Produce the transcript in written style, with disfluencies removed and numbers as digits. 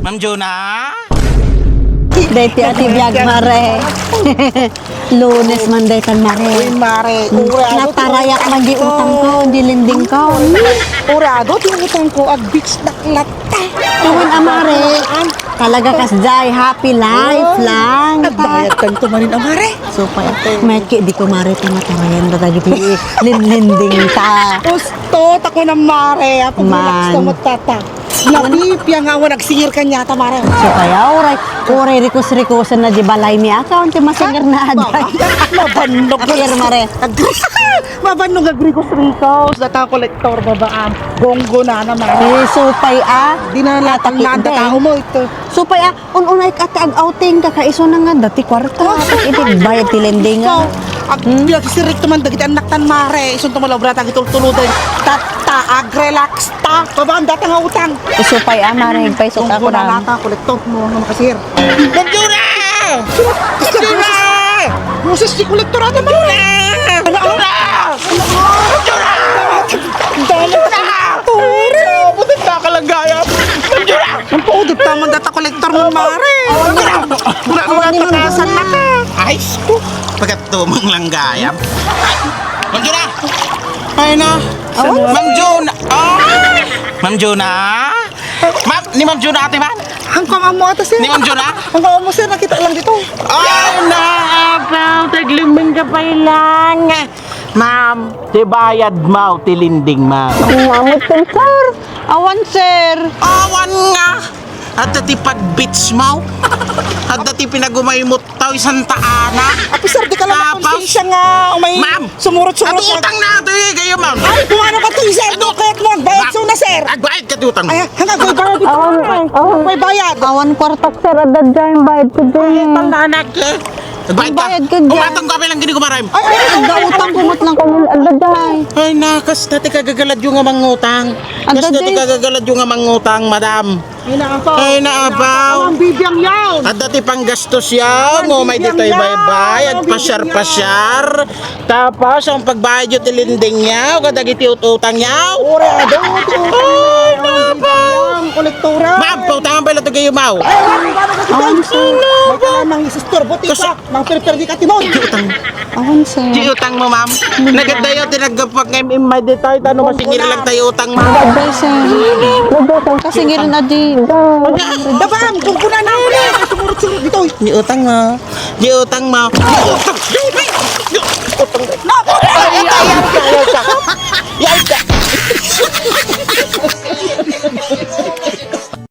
Ma'am Juna? Deti ati biag mare. Lunes man detan mare. Uy, mare, urado. Natarayak man di utang ko, di linding ko. Urado, tinutang ko, ag beach naklat. Tuwin amare. Talaga kasjay, happy life lang. Nagbayad kang tumanin, amare. So pa, meki di ko mare tamatarayan na tayo linding ta. Gusto, tako na mare. Apag relax Man. na matata. Napipya nga, nagsingir ka niya, mare. So kaya oray rikus-rikusan na di balay mi account yung masingar na aday. Mabannog. Apir mare. Mabannog agrikos-rikos. Data kolektor babaan. Gonggo na naman. Supay Di na latang na tao mo ito. Supay unay ka ag outing kakaiso na nga dati kwarta. Iti bayad ti lending nga. Ag pinagsirik naman dagiti anak tan mare. Isun tumalabra tang itultuludan. Tata ag-relax ta. Babaan data nga utang. Supay maring paisok ako Gonggo na na. nata kolektor mo nga makasir. Ma'am Juna! Ma'am Juna! Moses si kolektor ata mo. Butit na kalagaya! Ma'am Juna! Ang paudot tamang data kolektor mo mare. Wala nga patasan na ka. Ay, pagkatumang langgayam. Ma'am Juna! Ay na! Ma'am Juna! Ay! Ma'am Juna! Ma'am, ni Ma'am Juna ate man? Hangkang amo ata sir. Ni Ma'am Juna? Hangkang amo sir, nakita lang dito. Ay, naapaw! Tagliming ka pa ilang! Ma'am, ti bayad mo, tilinding mo. Mamot kan sir. Awan sir. Awan nga! At dati pag-beach mo? At dati pinagumay mo tao isang taana? Apo sir, di ka lang Tapos? nakonsensya nga. May Ma'am! sumurot-surot. Ato utang na ito eh, kayo ma'am! Ay, kung ano ka to sir, dukret mo. Bayad so na sir. Agbayad ka utang mo! Ay, hanggang may bayad dito. May bayad. Awan kwartak sir adad dyan bayad ko dyan. Anak eh! Agbayad ka! Agbayad ka dyan. Umatang kami lang gini kumarim! Ang gautang kumot lang kung adad dyan. Ay nakas, dati kagagalad yung amang utang. Ang Kas dati dati- kagagalad yung amang utang, madam. Ay, naapaw. Ay naapaw! Ang bibiyang yawn. At dati pang gastos yan, o may dito'y bayad, pasyar-pasyar. Tapos, ang pagbayad yung tilinding niya, o kadagiti utang niya. Urado. Ay, napaw! Kolektora. Ma'am, pautangan pa lang ito kayo, mau. Awan sir. Magkalamang isistor. Buti ka. Mang perdi ka timon. Awan sir. Di utang mo, ma'am. Nagadayo, tinagapag ngayon imay dito'y, tanong masingir lang tayo utang, ma'am. Aday sir. Kasi ngirin adi. Dabam, kung kuna na uli. Sumurot-surot dito. Di utang mo. Di utang mo. Di utang. Di utang. Di utang. Ay, ay, ay, ay, ay, ay, ay,